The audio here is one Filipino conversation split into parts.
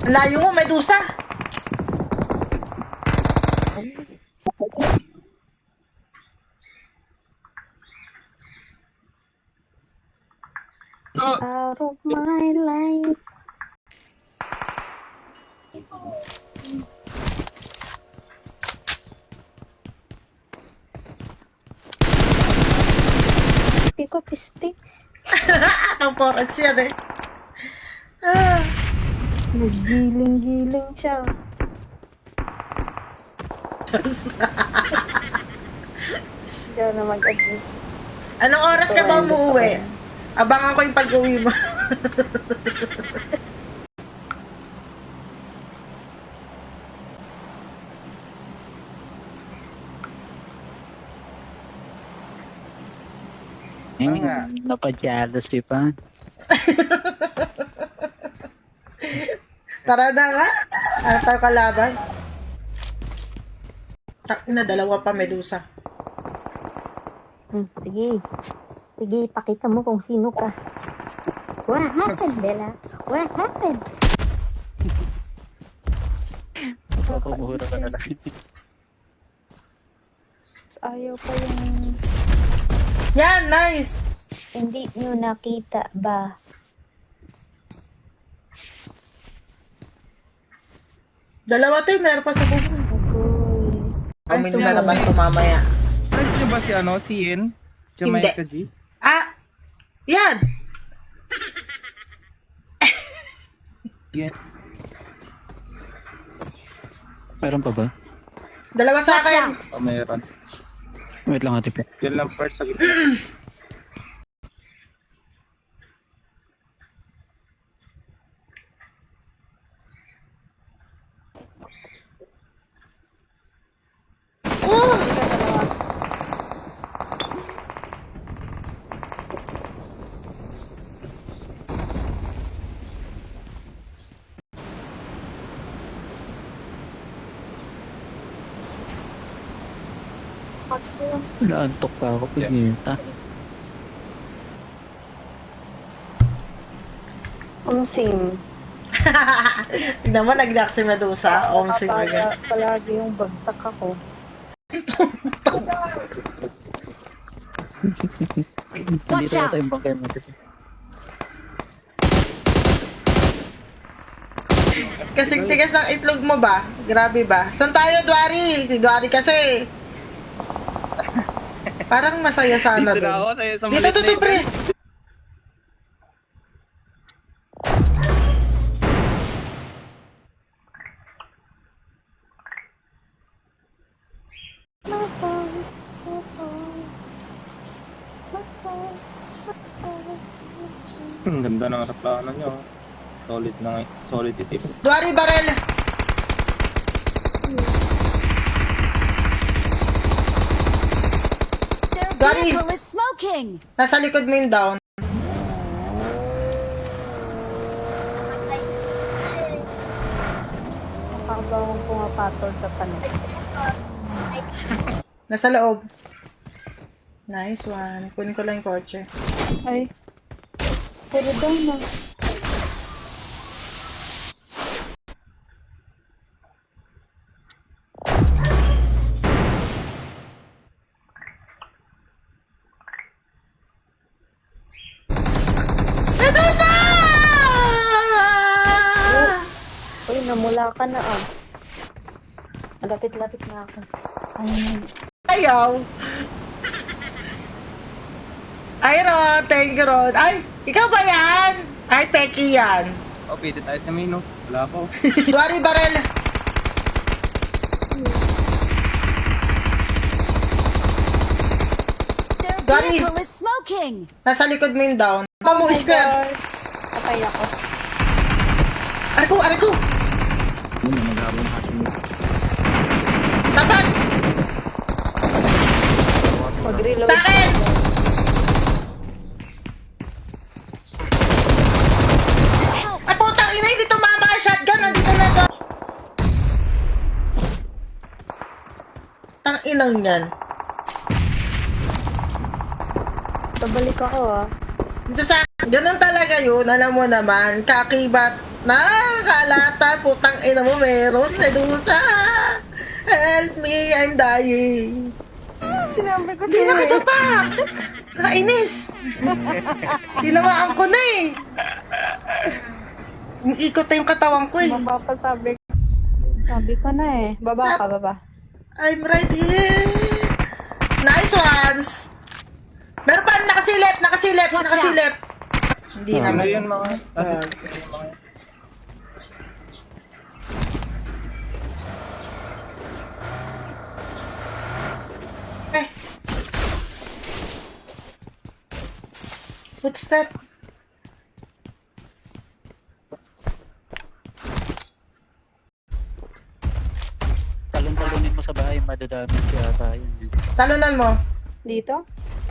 Ang layo mo, Medusa. Out of my life. Pisti ko, pisti. Ang porats yan eh. Ah. Naggiling-giling siya. Ikaw na mag-adjust. Anong oras ka ba umuwi? Abangan ko yung pag-uwi mo. Napadyalas di pa. Tara na nga. Ano tayo kalaban? Na dalawa pa, Medusa. Sige. Sige, pakita mo kung sino ka. What happened, Bella? What happened? Kumuhura ka na lang. Ayaw pa yung Yan, nice! hindi nyo nakita ba? Dalawa to, meron pa sa bubong. Agoy. Amin na naman ito mamaya. Ayos niyo ba si ano? Si Ian? Jamaica G? Ah! Yan! Yan. Meron pa ba? Dalawa sa akin. Oh, mayroon. Wait lang ate pe. Yan lang first sa gitna. Oh! Naantok pa ako. Pagkita. Sim. Tignan mo, nag-react si Medusa. Si Medusa. Palagi yung bagsak ako. Nandito na tayong bangkay mo. Kasing tigas ng itlog mo ba? Grabe ba? Saan tayo, Dwari? Si Dwari kasi. Parang masaya sana Dito na ako dun. sa'yo sa Dito, malit na pre. Ang ganda ng aeroplano niyo. Solid na nga. Solid itip. Dwari, barel. Dwari, Vehicle is smoking! nasa likod mo yung down. Nakakabawang pumapatol sa panig. Nasa loob. Nice one. Kunin ko lang yung kotse. Ay. Pero daw na. Medusa! Uy, namula ka na ah. Lapit-lapit na ako. Ayaw. Ay, Ron. Thank you, Ron. Ay, ikaw ba yan? Ay, Pecky yan. Oh, pwede tayo sa mino. Wala po. Dwari, barel. Their Dwari. vehicle is smoking! Nasa likod mo yung down. Pamu square. Patay ako. Arko, arko. Yun na mag-abang natin. Tapat. Mag-reload. Sa akin. Help! Ay, putang ina, hindi tumama ang shotgun. Nandito na to. Tang inang yan. Babalik ako ah. Dito sa... Ganun talaga yun. Alam mo naman. Kakibat. Nakakalata, putang ina mo, meron. Medusa! Help me, I'm dying. Sinabi ko Hindi sa'yo. nakatapa! Nakainis! Tinawaan ko na eh. Ikot na yung katawan ko eh. Baba pa sabi. Sabi ko na eh. Baba ka, baba. I'm right here. Nice ones. Meron pa, nakasilip, nakasilip, Watch nakasilip. Hindi Ah. naman. Ano yun mga? Eh. Footstep. Talon-talonin mo sa bahay, madadamage kaya tayo. Talunan mo. Dito?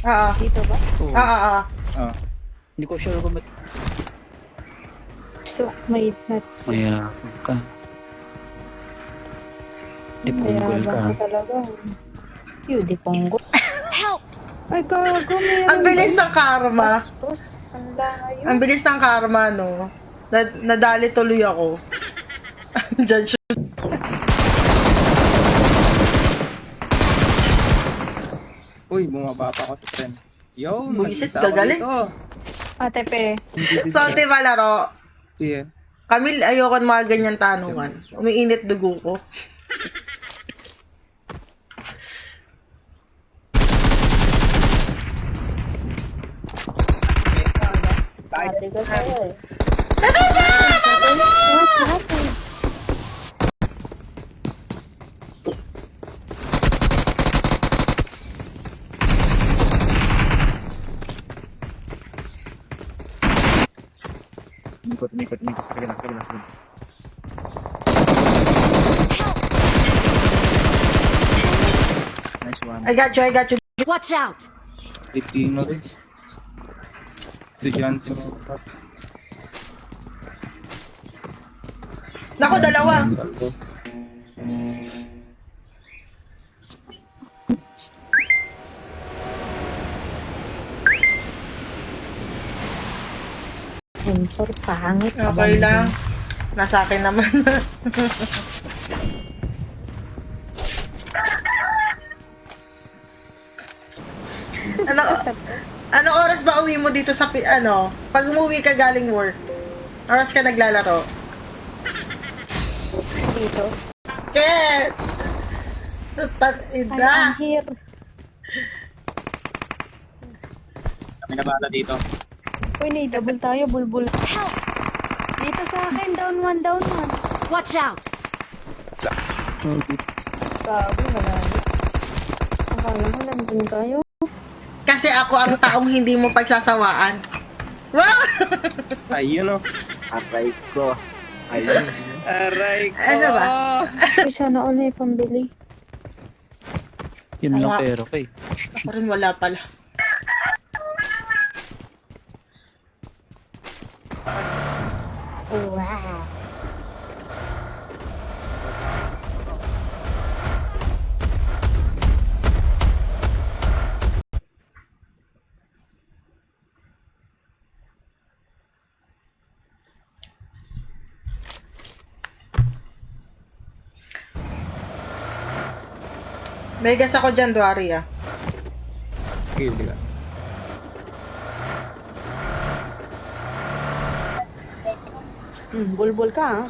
Oo. Dito ba? Oo. Oo. Ah, Hindi ko sure kung So, may nuts. mayakap ka. Dipunggol ka. Mayabang ka talaga. Di ponggo. Help! Ay, gago, meron. Ang bilis ng karma. Bastos. Ang layo. Ang bilis ng karma, no? Nadali tuloy ako. Judge. uy, bumaba pa ako sa tren. Yo, Buisit, nag-isa ako gagaling. dito. Ate Pe. So, di ba laro? Yeah. Camille, ayoko ng mga ganyan tanungan. Umiinit dugo ko. Ate ko sa'yo eh. Ikot. Sige na. Nice one. I got you. Watch out! Titino rin. Estudyante mo. Nako, dalawa. Sensor, pangit. Okay lang. Nasa akin naman. ano oras ba uwi mo dito sa pag umuwi ka galing work? Oras ka naglalaro? Dito. Ket! I'm Ida! here. Kami na bala dito. Uy, double tayo, bulbul. Help! Dito sa akin, down one. Watch out! Gago, malayo. Akala ko nandun tayo. Kasi ako ang taong hindi mo pagsasawaan. Wow! Ayun o. Aray ko. Ayun. Aray ko. Ano ba? Uy, sana all may pambili. Yun lang Wala. pero kay. Ako rin wala pala. Wow. May gas ako dyan, Duari ah. Sige, hindi ka. Bulbul ka, ha?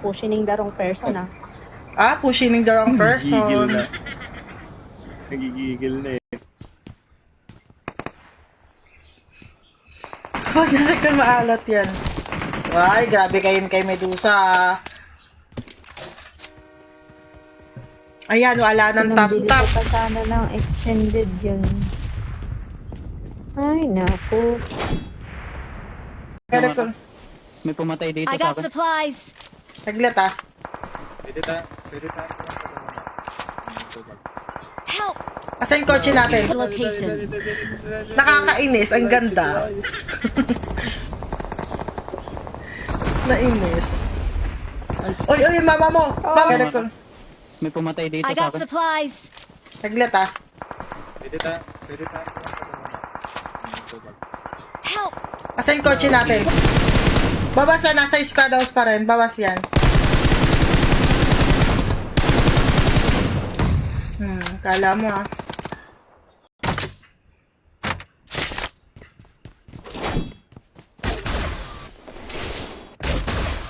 Pushing the wrong person, ha? Ah, pushing the wrong person. Nagigigil na eh. Huwag na rin maalat yan. Ay, grabe kayo kay Medusa ah. Ayan, wala nang Nabili tap-tap. ko pa sana ng extended yun. Ay, naku. Pero kung, May pumatay dito I sa got akin. supplies! saglit ah. Pwede tayo. Help! Asan yung kotse natin? Location. Nakakainis, ang ganda. Nainis. Oy, mama mo. Mama. Pero kung, May pumatay dito I sa got akin. supplies! saglit ah. Pwede tayo. Help! Asan yung kotse natin? Bawas yan, nasa squad house pa rin. Bawas yan. Kala mo ah.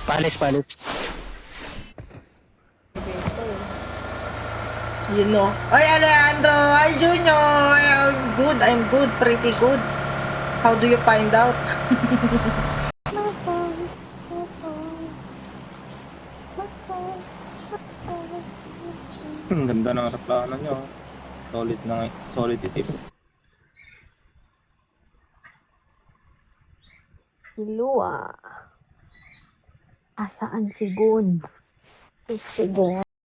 Palis, palis. You know. Oy, Alejandro! Hi, Junior! I'm good. Pretty good. How do you find out? Ang ganda ng aeroplano nyo. Solid na nga. Solid itip. Ilua. Asaan si Gun? Si Gun.